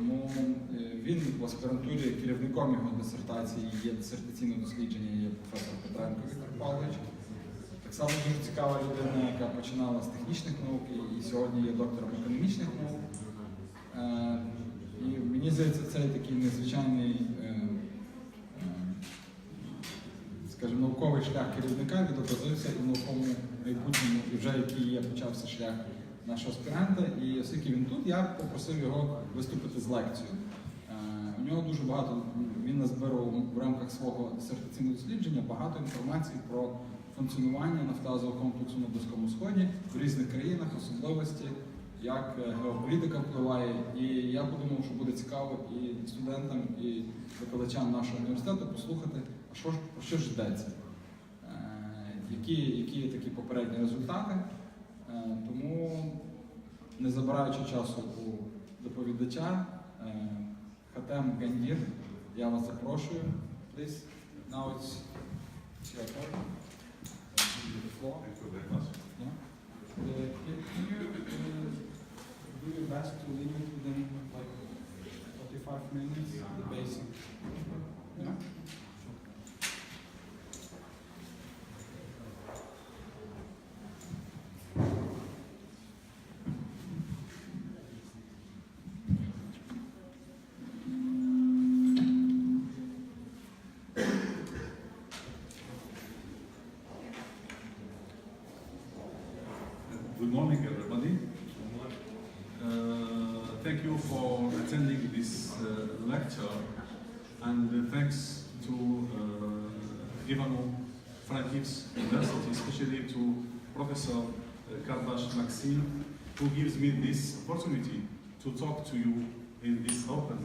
Тому він в аспірантурі, керівником його дисертації є дисертаційне дослідження, є професор Петренко Віктор Павлович. Так само дуже цікава людина, яка починала з технічних наук і сьогодні є доктором економічних наук. І мені здається, цей такий незвичайний, скажімо, науковий шлях керівника відобразився і в науковому майбутньому, і вже який почався шлях нашого аспіранта. І оскільки він тут, я попросив його виступити з лекцією. У нього дуже багато, він назбирав в рамках свого дисертаційного дослідження багато інформації про функціонування нафтогазового комплексу на Близькому Сході в різних країнах, особливості, як геополітика впливає. І я подумав, що буде цікаво і студентам, і викладачам нашого університету послухати, про що ж йдеться, які такі попередні результати. Тому, не забираючи часу у доповідача, Хатема Кхандіра, я вас запрошую. Please, now it's your turn. The floor. Yeah. Can you do your best to limit within like 45 minutes the basic? Yeah. Good morning, everybody. Thank you for attending this lecture, and thanks to Ivano-Frankivsk University, especially to Professor Kardash Maxime, who gives me this opportunity to talk to you in this open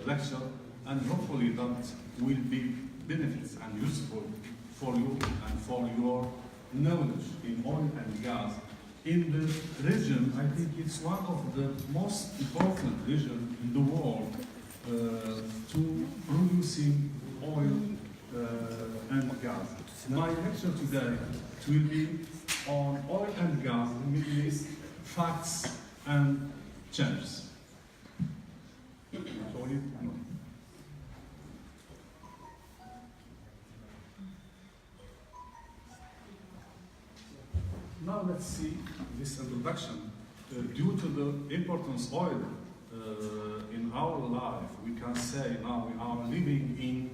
lecture, and hopefully that will be benefits and useful for you and for your knowledge in oil and gas. In the region, I think it's one of the most important regions in the world to producing oil and gas. My lecture today will be on oil and gas in the Middle East, facts and changes. Now let's see this introduction. Due to the importance of oil in our life, we can say now we are living in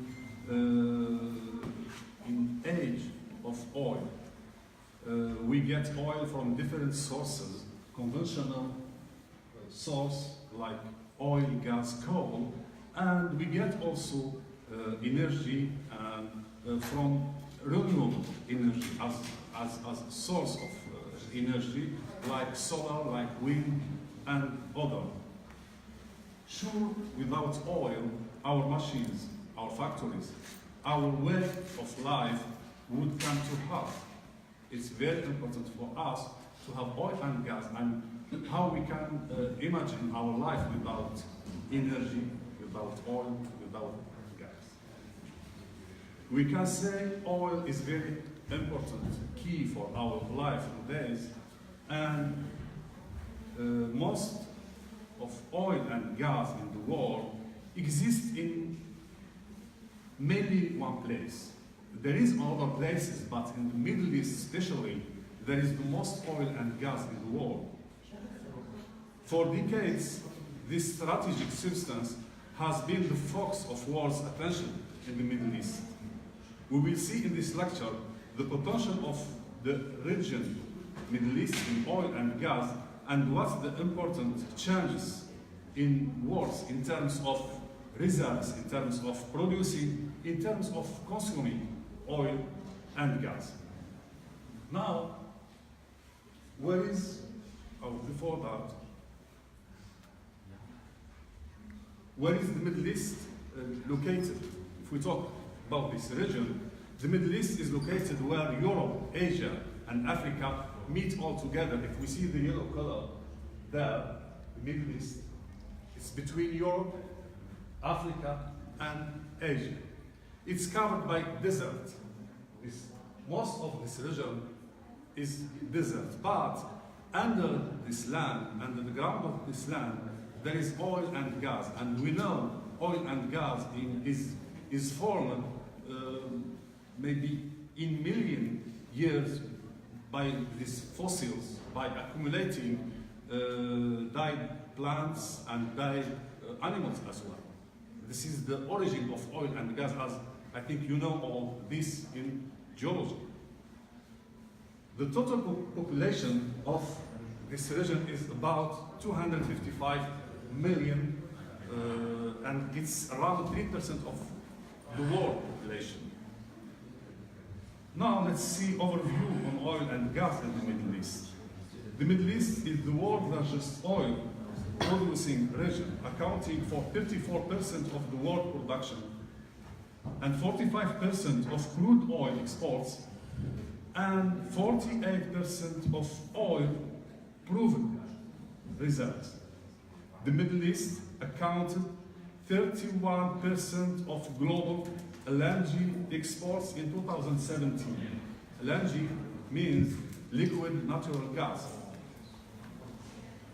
age of oil. We get oil from different sources, conventional source like oil, gas, coal, and we get also energy from renewable energy as a source of energy, like solar, like wind, and other. Sure, without oil, our machines, our factories, our way of life would come to halt. It's very important for us to have oil and gas, and how we can imagine our life without energy, without oil, without gas. We can say oil is very important, key for our life nowadays, and most of oil and gas in the world exist in mainly one place. There is other places, but in the Middle East especially, there is the most oil and gas in the world. For decades, this strategic substance has been the focus of world's attention in the Middle East. We will see in this lecture the potential of the region, Middle East, in oil and gas, and what's the important changes in world in terms of results, in terms of producing, in terms of consuming oil and gas. Now, where is, before that, where is the Middle East located? If we talk about this region, the Middle East is located where Europe, Asia, and Africa meet all together. If we see the yellow color there, the Middle East, it's between Europe, Africa, and Asia. It's covered by desert. Most of this region is desert, but under this land, under the ground of this land, there is oil and gas, and we know oil and gas is formed maybe in million years by these fossils, by accumulating died plants and died animals as well. This is the origin of oil and gas, as I think you know all this in geology. The total population of this region is about 255 million, and it's around 3% of the world population. Now let's see overview on oil and gas in the Middle East. The Middle East is the world's largest oil producing region, accounting for 34% of the world production and 45% of crude oil exports and 48% of oil proven reserves. The Middle East accounted 31% of global LNG exports in 2017. LNG means liquid natural gas.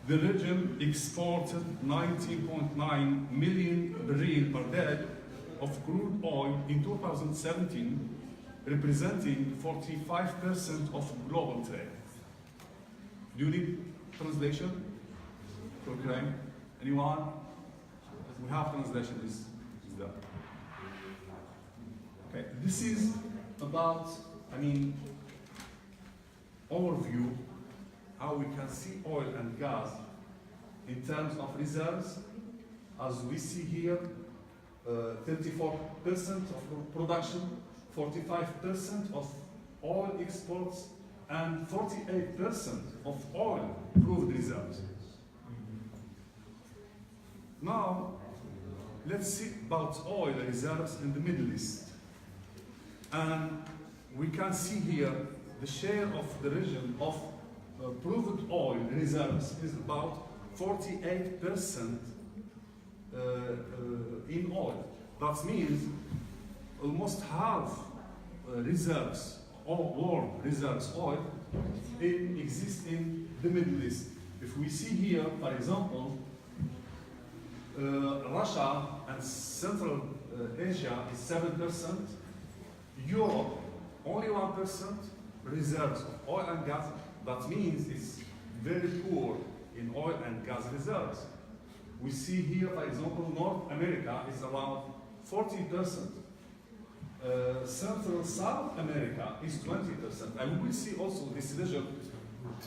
The region exported 19.9 million barrels per day of crude oil in 2017, representing 45% of global trade. Do you need translation? Okay. Anyone? We have translation. Is that? Okay. This is about, overview how we can see oil and gas in terms of reserves. As we see here, 34% of production, 45% of oil exports, and 48% of oil proved reserves. Now, let's see about oil reserves in the Middle East. And we can see here the share of the region of proved oil reserves is about 48% in oil. That means almost half reserves, or world reserves oil, exist in the Middle East. If we see here, for example, Russia and Central Asia is 7%, Europe only 1% reserves of oil and gas. That means it's very poor in oil and gas reserves. We see here, for example, North America is around 40%. Central South America is 20%. And we will see also this region,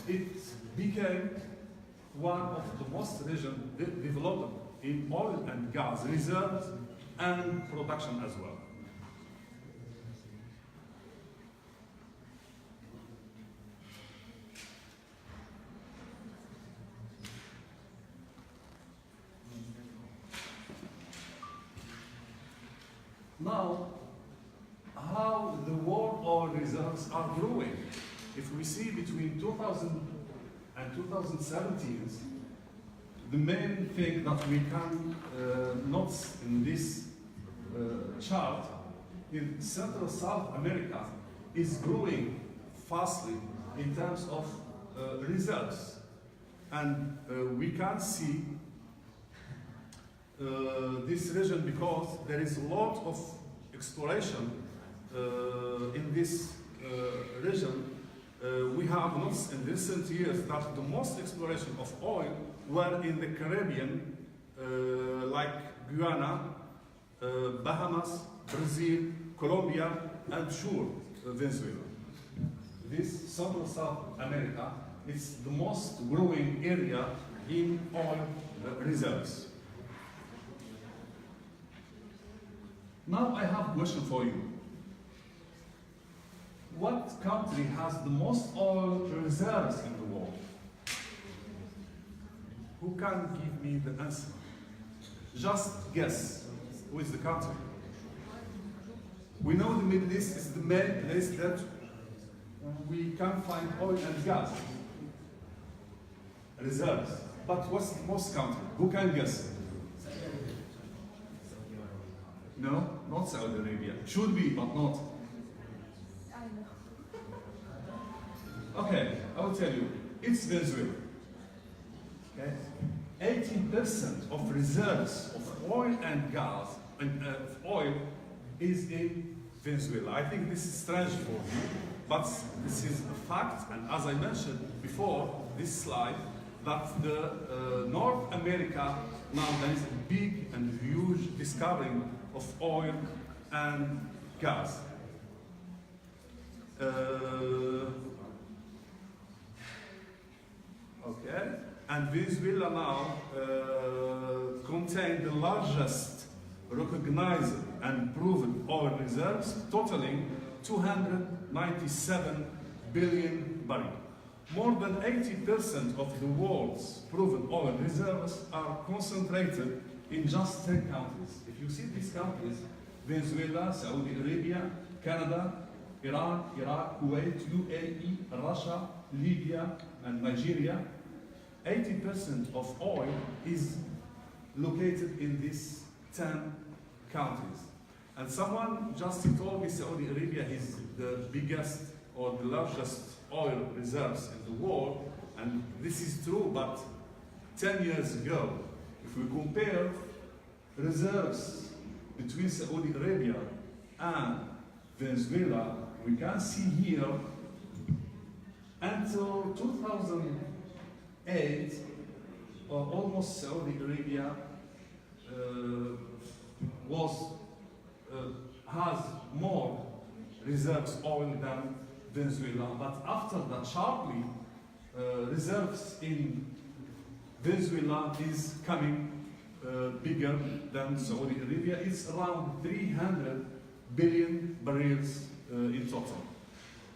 it became one of the most regions developed in oil and gas reserves and production as well. Now, how the world oil reserves are growing. If we see between 2000 and 2017, the main thing that we can note in this chart in Central South America is growing fastly in terms of reserves. And we can see this region because there is a lot of exploration in this region. We have noticed in recent years that the most exploration of oil were in the Caribbean, like Guyana, Bahamas, Brazil, Colombia, and sure, Venezuela. This Central South America is the most growing area in oil reserves. Now I have a question for you. What country has the most oil reserves in the world? Who can give me the answer? Just guess. Who is the country? We know the Middle East is the main place that we can find oil and gas reserves. But what's the most country? Who can guess? No, not Saudi Arabia. Should be, but not. I know. Okay, I will tell you. It's Venezuela. Okay? 80% of reserves of oil and gas and oil is in Venezuela. I think this is strange for you, but this is a fact. And as I mentioned before, this slide, that the North America now there is a big and huge discovering of oil and gas. Okay, and Venezuela now contains the largest recognized and proven oil reserves, totaling 297 billion barrels. More than 80% of the world's proven oil reserves are concentrated in just 10 countries. If you see these countries, Venezuela, Saudi Arabia, Canada, Iran, Iraq, Kuwait, UAE, Russia, Libya, and Nigeria, 80% of oil is located in these 10 countries. And someone just told me Saudi Arabia is the biggest or the largest oil reserves in the world, and this is true, but 10 years ago, if we compare reserves between Saudi Arabia and Venezuela, we can see here until 2008, almost Saudi Arabia has more reserves oil than Venezuela, but after that sharply, reserves in Venezuela is coming bigger than Saudi Arabia. It's around 300 billion barrels in total.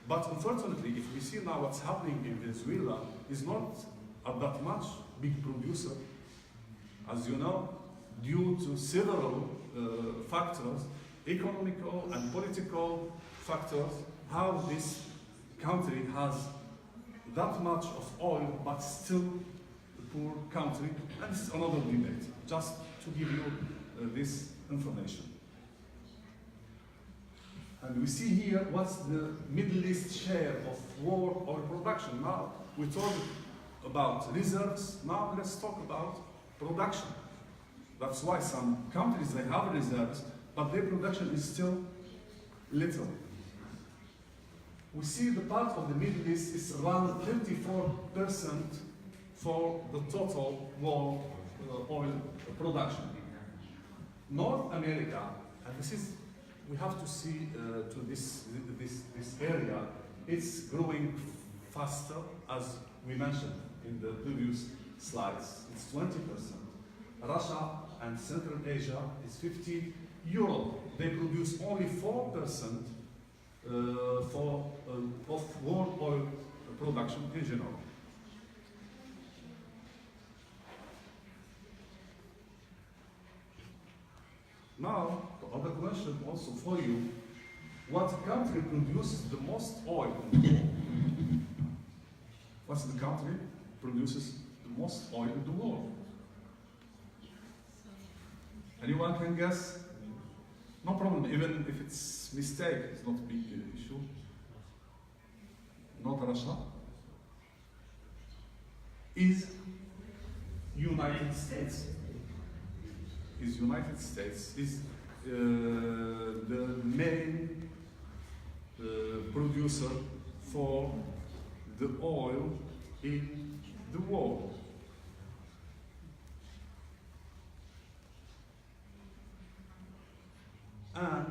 But unfortunately, if we see now what's happening in Venezuela, is not that much big producer, as you know, due to several factors, economical and political factors, how this country has that much of oil, but still a poor country, and it's another debate, just to give you this information. And we see here what's the Middle East share of world oil production. Now we talk about reserves, now let's talk about production. That's why some countries, they have reserves, but their production is still little. We see the part of the Middle East is around 34% for the total world oil production. North America, and this is, we have to see to this area, it's growing faster, as we mentioned in the previous slides. It's 20%. Russia and Central Asia is 50%. Europe, they produce only 4% of world oil production in general. Now, the other question also for you, what country produces the most oil in the world? What's the country produces the most oil in the world? Anyone can guess? No problem, even if it's mistake, it's not a big issue. Not Russia. Is United States. Is United States is the main producer for the oil in the world. And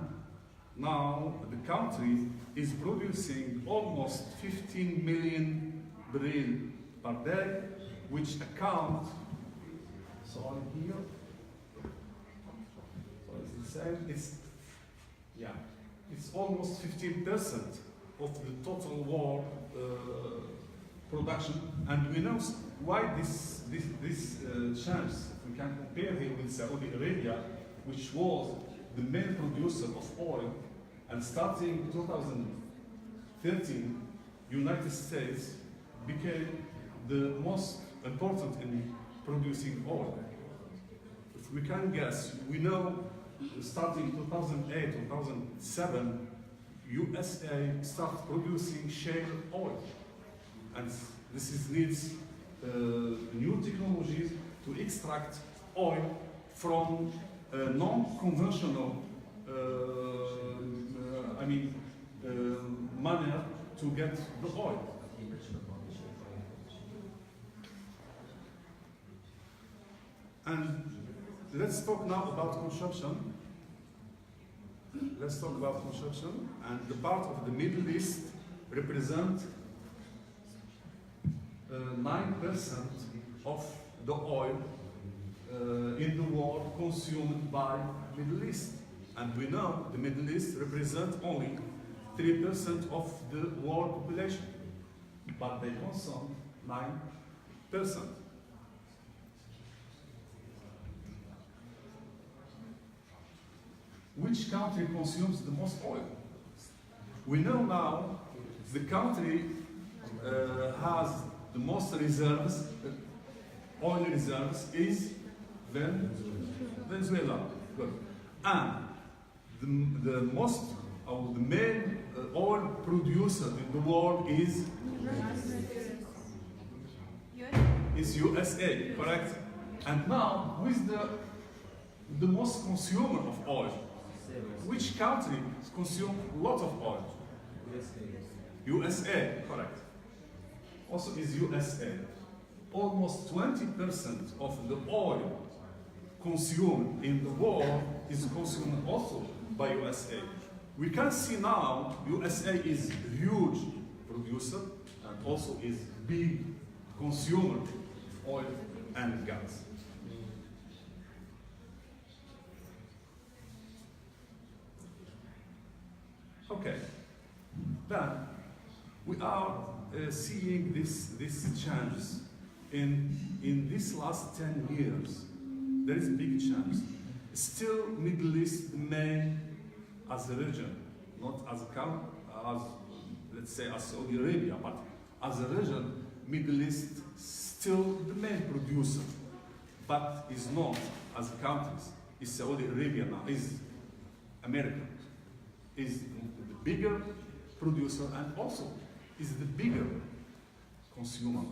now the country is producing almost 15 million barrels per day, which account, sorry here, so it's the same, it's almost 15% of the total world production, and we know why this chance. We can compare here with Saudi Arabia, which was the main producer of oil, and starting 2013, United States became the most important in producing oil. If we can guess, we know starting 2008, 2007, USA started producing shale oil. And this needs new technologies to extract oil from non-conventional manner to get the oil. And let's talk now about consumption. Let's talk about consumption, and the part of the Middle East represent 9% of the oil in the world consumed by Middle East. And we know the Middle East represents only 3% of the world population, but they consume 9%. Which country consumes the most oil? We know now the country has the most reserves, oil reserves, is Venezuela. Good. And the most, or the main oil producer in the world is USA, correct? And now, who is the most consumer of oil? Which country consumes a lot of oil? USA, correct. Also is USA. Almost 20% of the oil consumed in the world is consumed also by USA. We can see now USA is a huge producer and also is big consumer of oil and gas. Okay, then we are seeing these changes in these last 10 years. There is a big change. Still, Middle East remain as a region, not as a country, as let's say as Saudi Arabia, but as a region, Middle East still the main producer, but is not as countries. Is Saudi Arabia now? Is America? Is the bigger producer and also is the bigger consumer.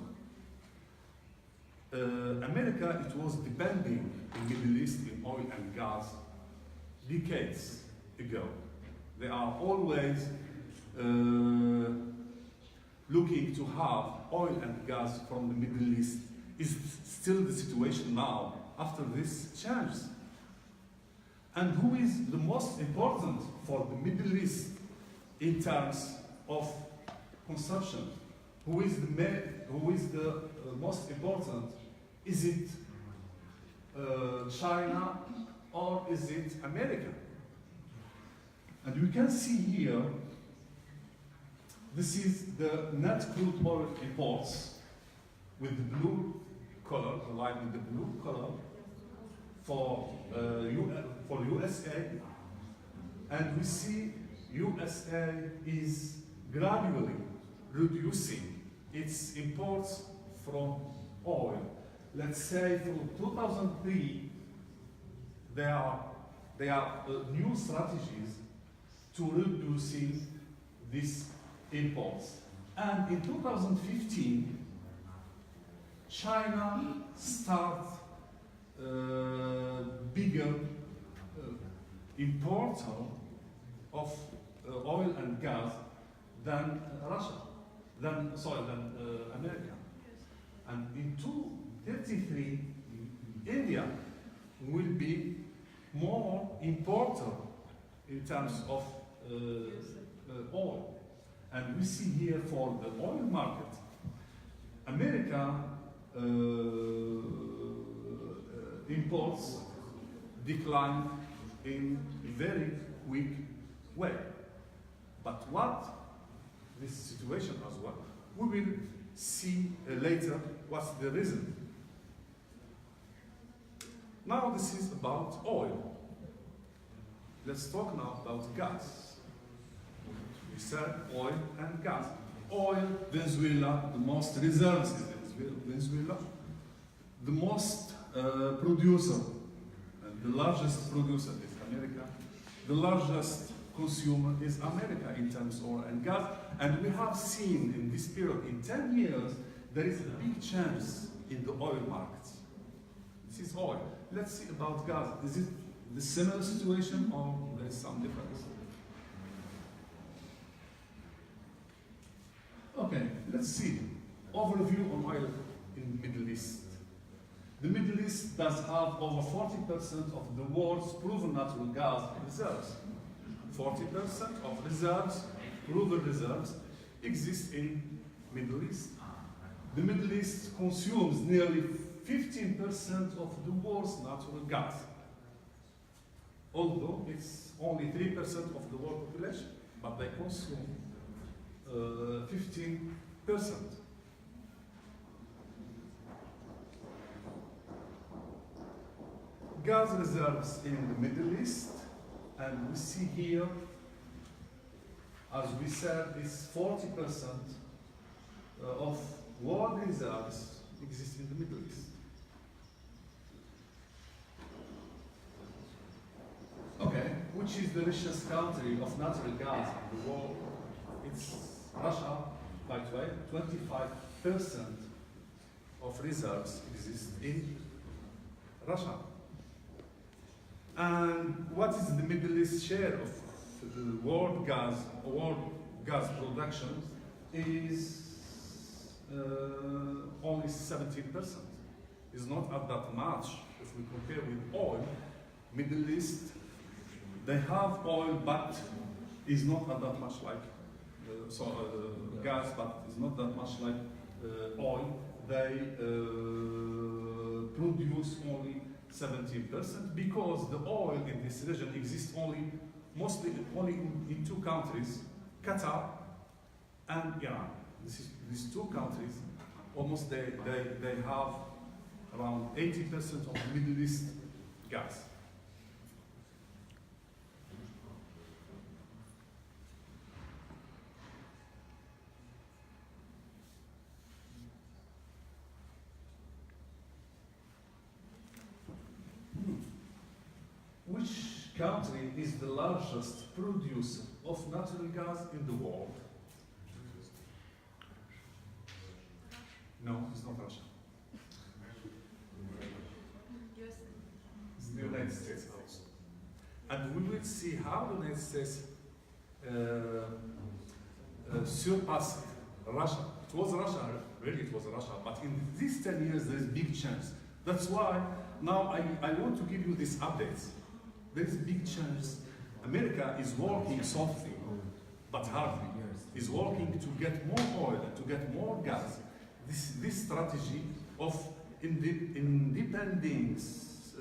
America, it was depending in Middle East in oil and gas decades ago. They are always looking to have oil and gas from the Middle East. Is still the situation now after this change. And who is the most important for the Middle East in terms of consumption? Who is the most important? Is it China or is it America? And we can see here, this is the net crude oil imports with the blue color, the line with the blue color, for USA, and we see USA is gradually reducing its imports from oil. Let's say from 2003, there are new strategies to reducing these imports. And in 2015, China started bigger importer of oil and gas than Russia, than America. And in 2033, India will be more importer in terms of oil. And we see here for the oil market, America imports decline in a very quick way. But what this situation as well, we will see later what's the reason. Now this is about oil. Let's talk now about gas. We said oil and gas. Oil, Venezuela, the most reserves is Venezuela. The most producer, and the largest producer is America. The largest consumer is America in terms of oil and gas. And we have seen in this period, in 10 years, there is a big change in the oil markets. oil. Let's see about gas. Is it the similar situation or there is some difference? Okay, let's see. Overview on oil in the Middle East. The Middle East does have over 40% of the world's proven natural gas reserves. 40% of reserves, proven reserves, exist in Middle East. The Middle East consumes nearly 15% of the world's natural gas, although it's only 3% of the world population, but they consume 15%. Gas reserves in the Middle East, and we see here, as we said, is 40% of world reserves exist in the Middle East. Okay, which is the richest country of natural gas in the world? It's Russia, by the way. 25% of reserves exist in Russia. And what is the Middle East share of the world gas production? Is only 17%. It's not at that much if we compare with oil. Middle East, they have oil, but it's not at that much like gas, but it's not that much like oil. They produce only 17% because the oil in this region exists mostly only in two countries, Qatar and Iran. These two countries, almost they have around 80% of the Middle East gas. Which country is the largest producer of natural gas in the world? No, it's not Russia. It's the United States also. And we will see how the United States surpassed Russia. It was Russia, really it was Russia, but in these 10 years there is big change. That's why now I want to give you these updates. There is a big change. America is working softly, but hardly. Is working to get more oil and to get more gas. This strategy of independence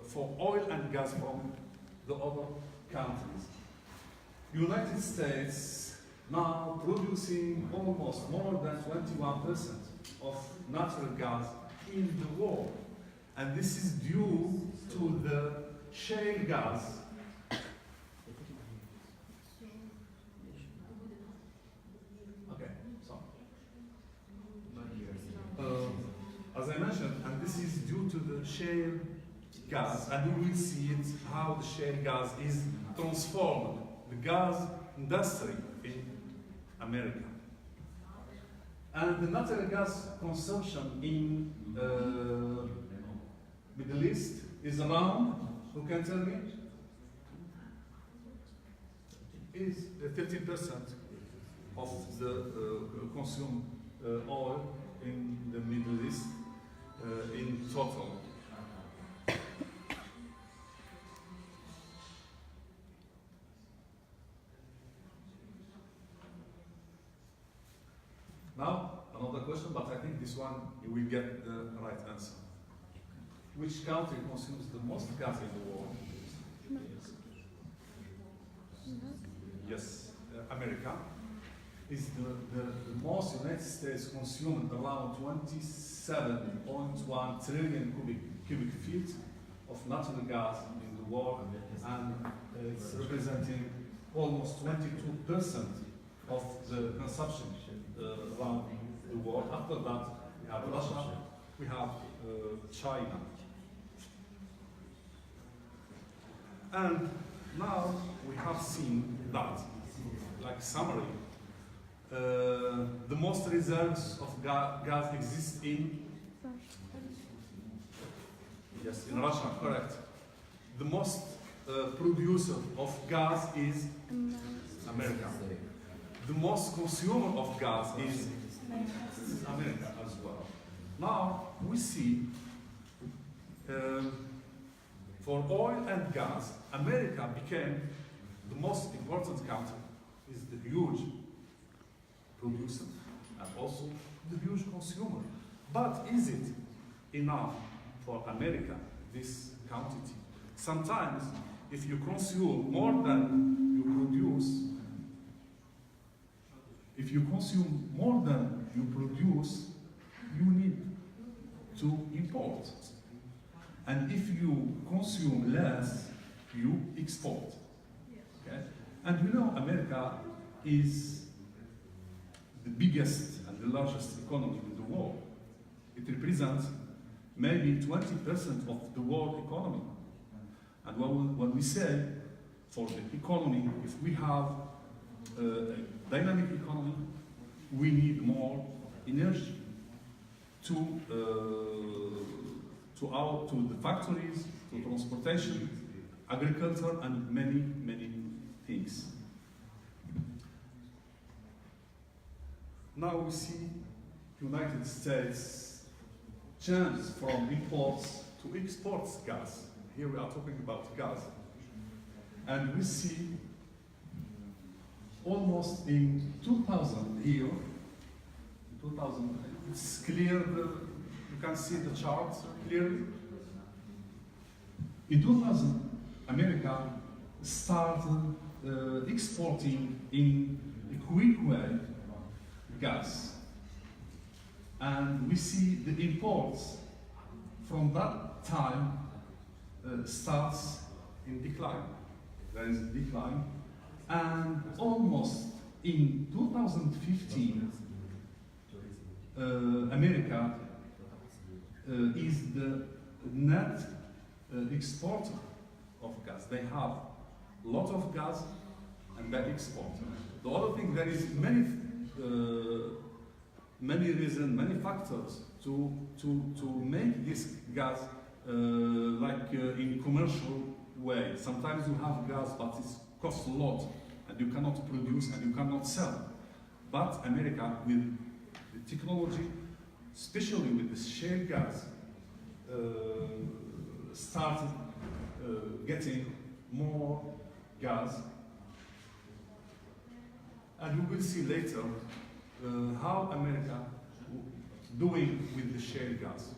for oil and gas from the other countries. United States now producing almost more than 21% of natural gas in the world. And this is due to the shale gas. Okay, so. As I mentioned, and this is due to the shale gas, and we will see it, how the shale gas is transformed, the gas industry in America. And the natural gas consumption in Middle East is around, who can tell me? Is 13% of the consumed oil in the Middle East in total. Now, another question, but I think this one you will get the right answer. Which country consumes the most gas in the world? Yes, America. Is the most United States consumed around 27.1 trillion cubic feet of natural gas in the world, and it's representing almost 22% of the consumption around the world. After that, we have Russia, we have China. And now we have seen that, like summary, the most reserves of gas exist in Yes, in Russia, correct. The most producer of gas is America. The most consumer of gas is America as well. Now we see for oil and gas, America became the most important country. Is the huge producer and also the huge consumer. But is it enough for America, this quantity? Sometimes, if you consume more than you produce, you need to import. And if you consume less, you export. Okay? And we know America is the biggest and the largest economy in the world. It represents maybe 20% of the world economy. And when we say for the economy, if we have a dynamic economy, we need more energy to the factories, to transportation, agriculture, and many, many things. Now we see United States change from imports to exports gas. Here we are talking about gas. And we see almost in 2000 here, in 2000, it's clear, you can see the chart clearly. In 2000, America started exporting in a quick way gas. And we see the imports from that time starts in decline. There is a decline. And almost in 2015, America is the net exporter of gas. They have a lot of gas and they export. The other thing, there is many reasons, many factors to make this gas in commercial way. Sometimes you have gas, but it costs a lot, and you cannot produce and you cannot sell. But America, with the technology, especially with the shale gas, started getting more gas. And we will see later how America doing with the shale gas.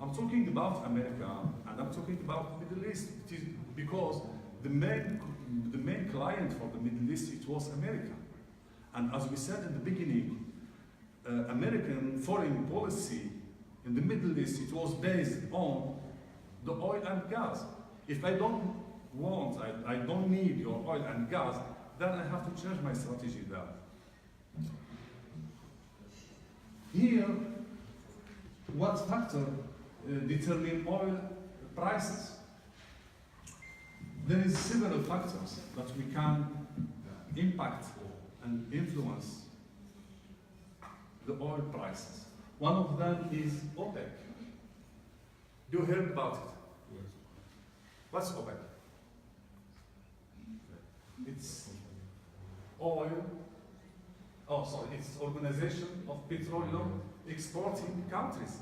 I'm talking about America and I'm talking about Middle East. It is because the main client for the Middle East, it was America. And as we said in the beginning, American foreign policy in the Middle East, it was based on the oil and gas. If I don't want, I don't need your oil and gas, then I have to change my strategy there. Here, what factor determine oil prices? There is several factors that we can impact and influence the oil prices. One of them is OPEC. You heard about it? Yes. What's OPEC? It's it's Organization of Petroleum Exporting Countries.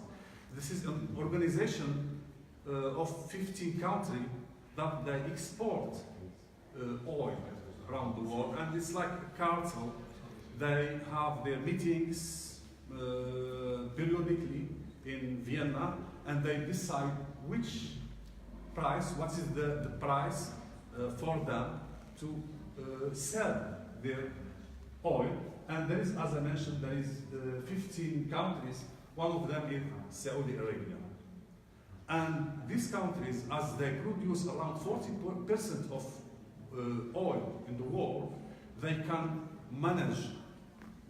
This is an organization of 15 countries that they export oil around the world, and it's like a cartel. They have their meetings periodically in Vienna, and they decide what is the price for them to sell their oil. And there is, as I mentioned, there is 15 countries. One of them is Saudi Arabia. And these countries, as they produce around 40% of oil in the world, they can manage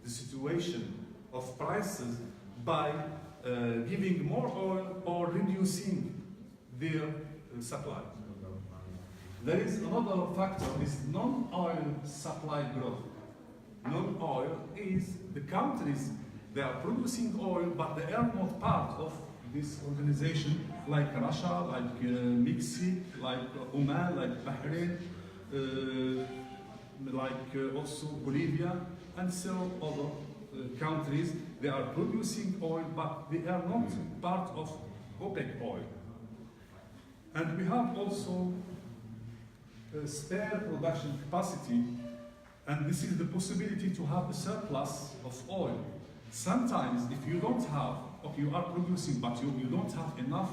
the situation of prices by giving more oil or reducing their supply. There is another factor, is non-oil supply growth. Non-oil is the countries, they are producing oil, but they are not part of this organization, like Russia, like Mexico, like Oman, like Bahrain, also Bolivia, and so other countries. They are producing oil, but they are not part of OPEC oil. And we have also spare production capacity, and this is the possibility to have a surplus of oil. Sometimes if you don't have, okay, you are producing, but you don't have enough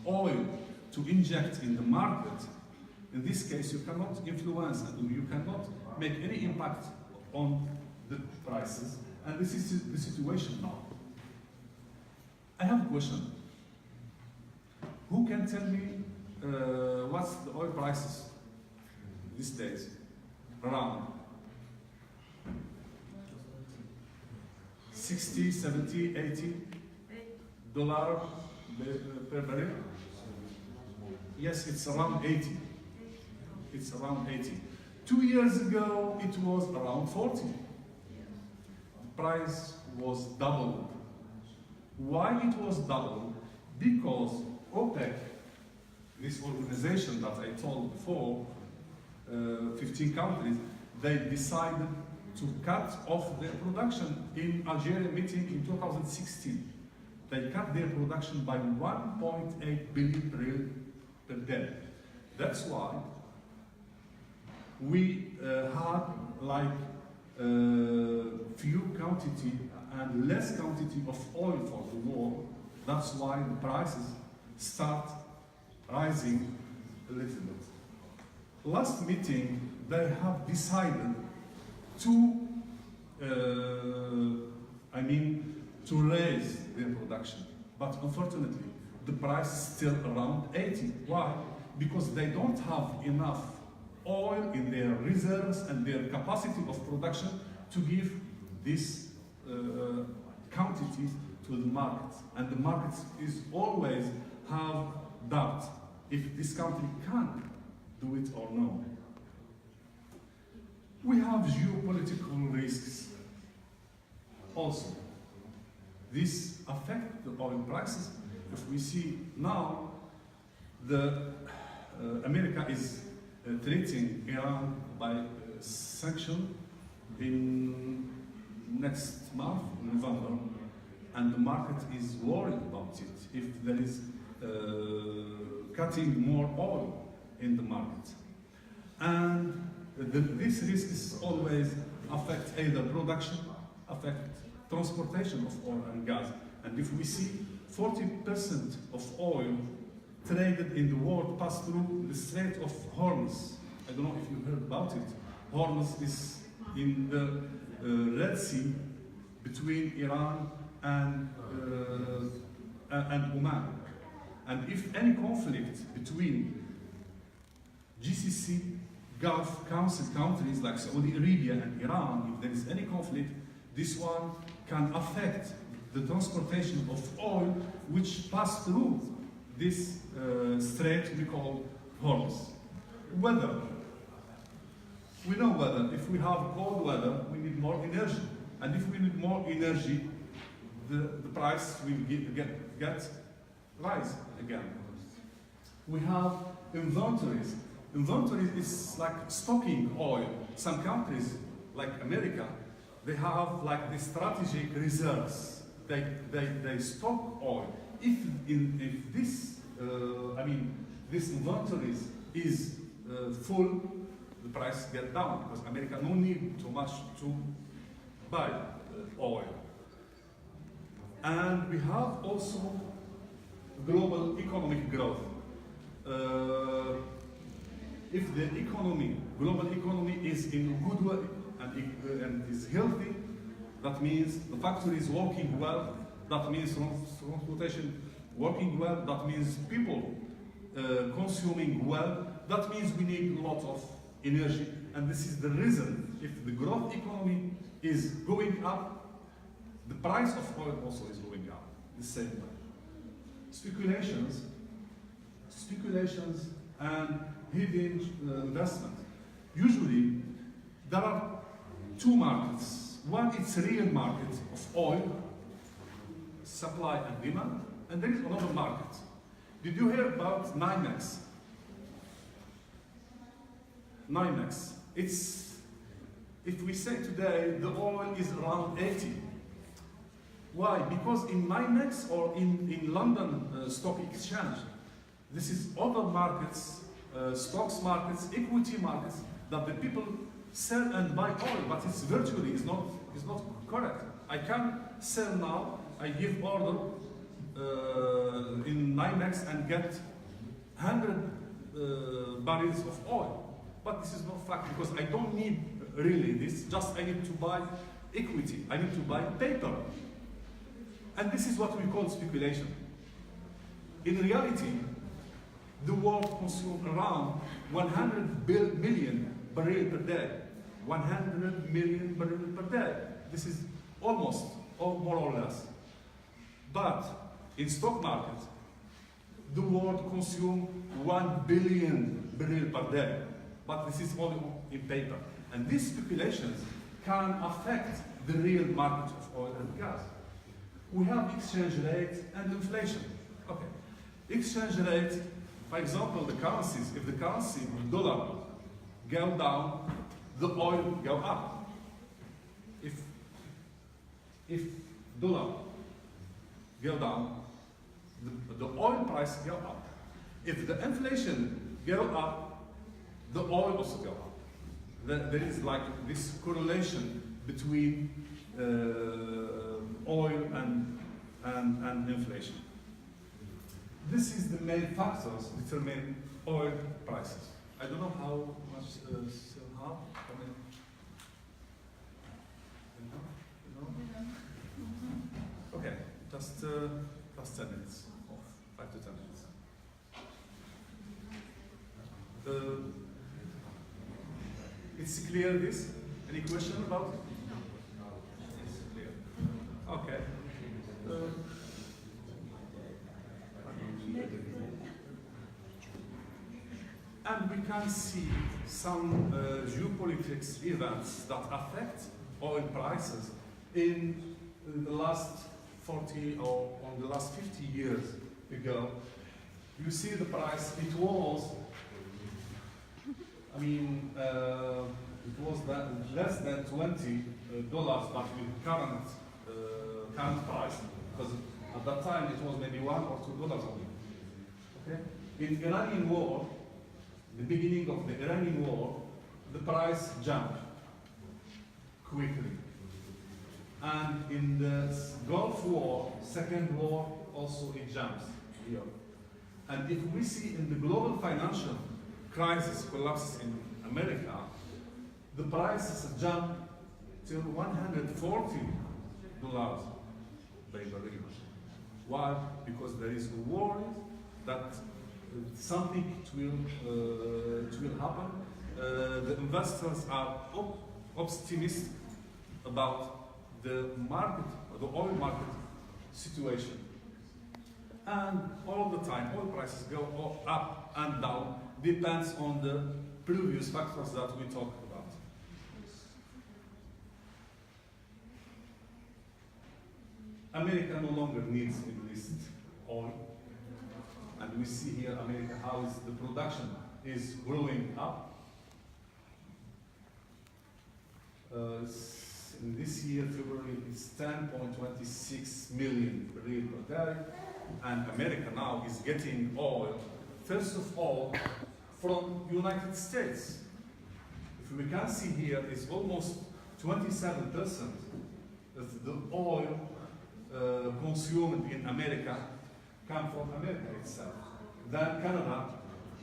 oil to inject in the market, in this case you cannot influence and you cannot make any impact on the prices, and this is the situation now. I have a question. Who can tell me what's the oil prices these days around? 60, 70, 80 dollars per barrel? Yes, it's around 80. It's around 80. 2 years ago, it was around 40. The price was doubled. Why it was doubled? Because OPEC, this organization that I told before, 15 countries, they decided to cut off their production in AlJazeera meeting in 2016. They cut their production by 1.8 billion barrel per day. That's why we had like few quantity and less quantity of oil for the world. That's why the prices start rising a little bit. Last meeting, they have decided to raise their production. But unfortunately, the price is still around 80. Why? Because they don't have enough oil in their reserves and their capacity of production to give these quantities to the market. And the market is always have doubt if this country can do it or no. We have geopolitical risks also. This affects the oil prices. If we see now, America is treating Iran by sanction in next month, November, and the market is worried about it if there is cutting more oil in the market. And this risk is always affect either production, affect transportation of oil and gas. And if we see 40% of oil traded in the world pass through the Strait of Hormuz. I don't know if you heard about it. Hormuz is in the Red Sea between Iran and Oman. And if any conflict between GCC, Gulf Council countries like Saudi Arabia and Iran, if there is any conflict, this one can affect the transportation of oil which pass through this strait we call Hormuz. Weather. We know weather. If we have cold weather, we need more energy. And if we need more energy, the price will get rise again. We have inventories. Inventories is like stocking oil. Some countries, like America, they have like the strategic reserves. They stock oil. If this, this inventories is full, the price get down because America no need too much to buy oil. And we have also global economic growth. If the global economy is in a good way and is healthy, that means the factory is working well, that means transportation working well, that means people consuming well, that means we need a lot of energy. And this is the reason, if the growth economy is going up, the price of oil also is going up, the same way. Speculations and hidden investment. Usually, there are two markets. One is real market of oil, supply and demand, And there is another market. Did you hear about NYMEX? NYMEX. It's, if we say today, the oil is around 80. Why? Because in NYMEX or in London Stock Exchange, this is other markets, stocks markets, equity markets, that the people sell and buy oil, but it's virtually, it's not correct. I can sell now, I give order in NYMEX and get 100 barrels of oil. But this is not fact, because I don't need really this, just I need to buy equity, I need to buy paper. And this is what we call speculation. In reality, the world consumes around 100 million barrels per day. 100 million barrels per day. This is almost, or more or less. But in stock market, the world consumes 1 billion barrels per day. But this is only in paper. And these speculations can affect the real market of oil and gas. We have exchange rate and inflation. Okay. Exchange rate, for example, the currencies, if the currency, the dollar, go down, the oil go up. If dollar go down, the oil price go up. If the inflation go up, the oil also go up. There is like this correlation between oil and inflation. This is the main factors determine oil prices. I don't know how much still have. Okay, just 10 minutes, 5 to 10 minutes. It's clear this? Any question about it? It's clear. Okay. And we can see some geopolitics events that affect oil prices in the last 40 or on the last 50 years ago. You see the price, it was, I mean, it was less than $20, but with current price, because at that time it was maybe $1 or $2 only. Okay? In Iranian war, the beginning of the Iranian war, the price jumped quickly. And in the Gulf War, Second War, also it jumps here. And if we see in the global financial crisis collapse in America, the prices jump to $140 by barrel. Why? Because there is a worry that something will happen. The investors are optimistic about the market, the oil market situation. And all the time, oil prices go up and down, depends on the previous factors that we talked about. America no longer needs enriched oil. And we see here America, how is the production is growing up. In this year, February, it's 10.26 million barrels per day. And America now is getting oil, first of all, from United States. If we can see here, it's almost 27% of the oil consumed in America come from America itself. Then Canada,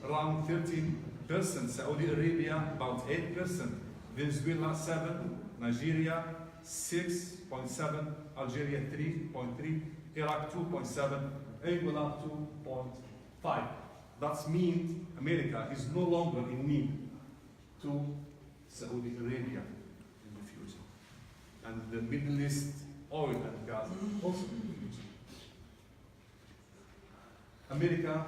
around 13%, Saudi Arabia, about 8%, Venezuela, 7%, Nigeria, 6.7%, Algeria, 3.3%, Iraq, 2.7%, Angola, 2.5%. That means America is no longer in need to Saudi Arabia in the future. And the Middle East oil and gas also in the future. America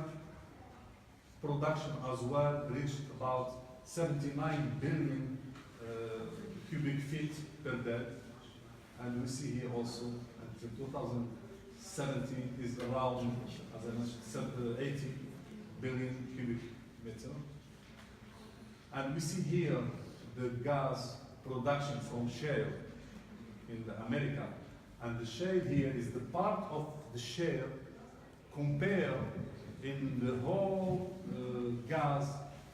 production as well reached about 79 billion cubic feet per day. And we see here also until 70 is around, as I mentioned, 80 billion cubic meter. And we see here the gas production from shale in America. And the shale here is the part of the shale compared in the whole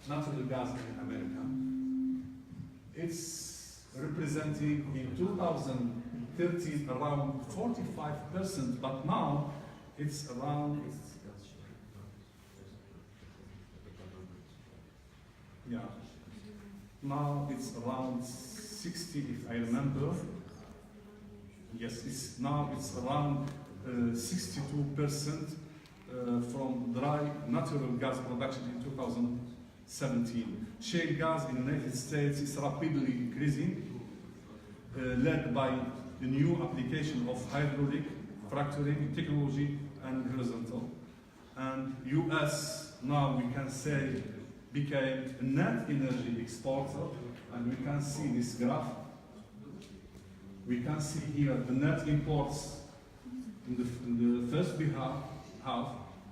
natural gas in America. It's representing in 2013 around 45%, but now it's around, now it's around 60, if I remember. Yes, now it's around 62% from dry natural gas production in 2017. Shale gas in the United States is rapidly increasing, led by the new application of hydraulic fracturing technology and horizontal. And US now we can say became a net energy exporter, and we can see this graph. We can see here the net imports in the first half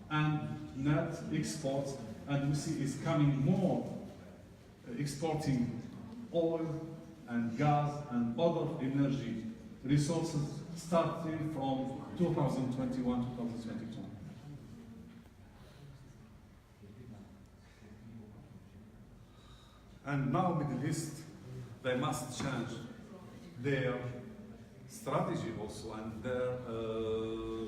and net exports, and we see it's coming more exporting oil and gas and other energy resources starting from 2021-2022. And now Middle East, they must change their strategy also and their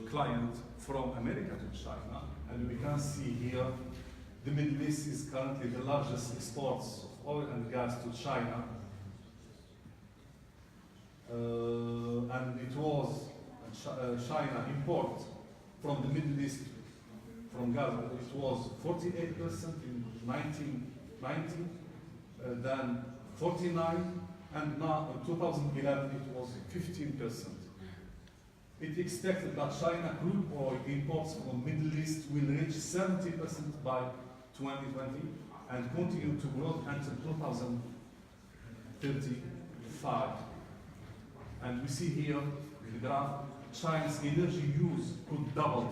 client from America to China. And we can see here the Middle East is currently the largest exports of oil and gas to China. And it was China import from the Middle East, from Gaza, it was 48% in 1990, then 49, and now in 2011 it was 15%. It expected that China crude oil imports from Middle East will reach 70% by 2020 and continue to grow until 2035. And we see here in the graph, China's energy use could double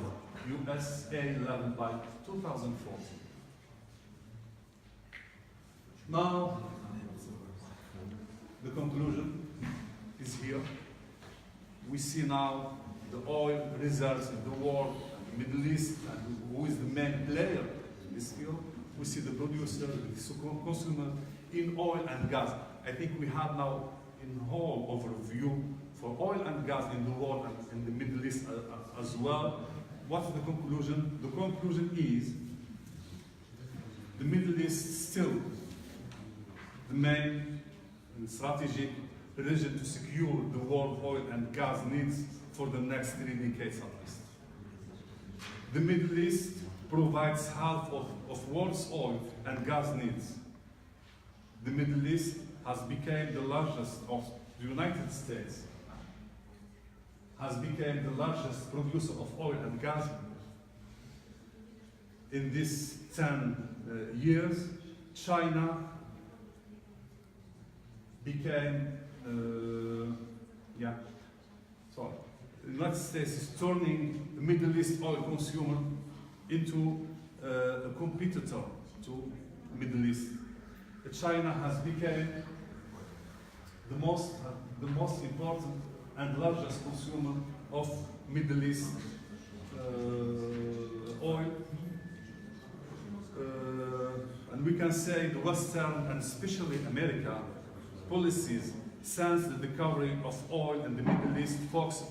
USA level by 2040. Now, the conclusion is here. We see now the oil reserves in the world, the Middle East, and who is the main player in this field. We see the producer, the consumer in oil and gas. I think we have now in whole overview for oil and gas in the world and in the Middle East as well. What's the conclusion? The conclusion is the Middle East still the main and strategic region to secure the world oil and gas needs for the next 3 decades at least. The Middle East provides half of world's oil and gas needs. The Middle East has become the largest of the United States, has become the largest producer of oil and gas. In these 10 years, China became, the United States is turning the Middle East oil consumer into a competitor to the Middle East. China has become the most important and largest consumer of Middle East oil. And we can say the Western and especially America policies since the discovery of oil in the Middle East focused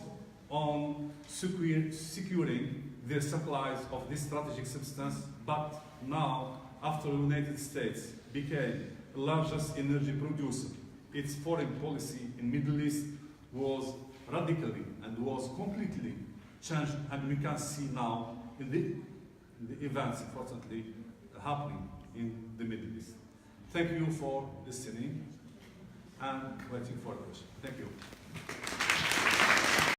on securing their supplies of this strategic substance, but now, after the United States became the largest energy producer, its foreign policy in Middle East was radically and was completely changed, and we can see now in the events, unfortunately, happening in the Middle East. Thank you for listening and waiting for a question. Thank you.